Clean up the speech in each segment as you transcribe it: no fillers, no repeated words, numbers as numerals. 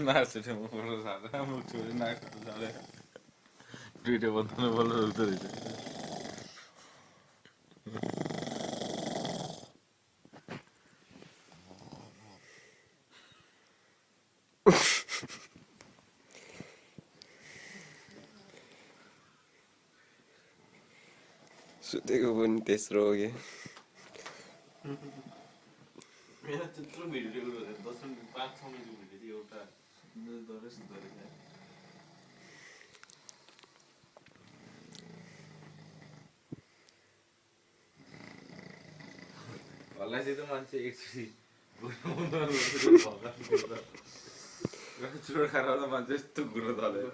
nursery में बोलो सारा मुझ छोड़े नार्सरी सारे ट्वीटर बंद बोलो उधर ही सुतेको पनि तेस्रो हो कि मेरा त्यत्रो video record 10 minute 5-6 minute video थियो एउटा दरेस होला चाहिँ त मान्छे एकचोटि चुरो खाएर आउँदा मान्छे यस्तो गुरो थाल्यो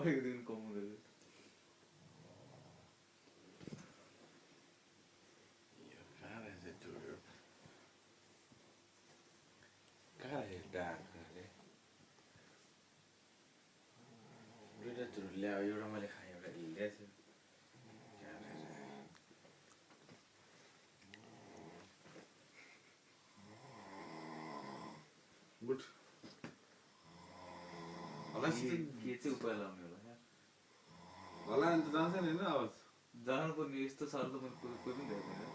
अलिकति कम हुँदैछ कहाँ रहेछ चुरो कहाँ रहेछ डाक्टरले दुईटा चुरो ल्यायो एउटा मैले खाएँ एउटा ल्याएछु गुड होला के चाहिँ उपाय लाउने होला यार होला नि त जान्छ नि हैन आवाज जानु पर्ने यस्तो साह्रो त मैले कोही पनि देखेको छैन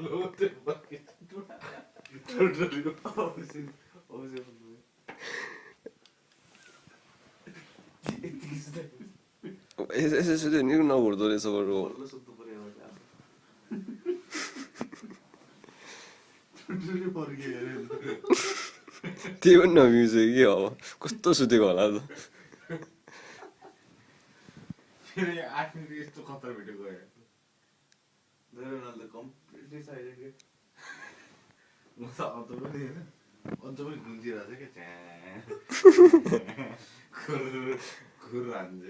लो ते बकेट टोटली obviously यसो सुत्यो नि नघुर्दो रहेछ बरु त्यही पनि नमिल्छ कि अब कस्तो सुतेको होला त यस्तो खतरा भिडियो गयो कम्प्लिटली साइलेन्ट म त अझ पनि होइन अझ पनि गुन्जिरहेको छ क्या खुर हान्छ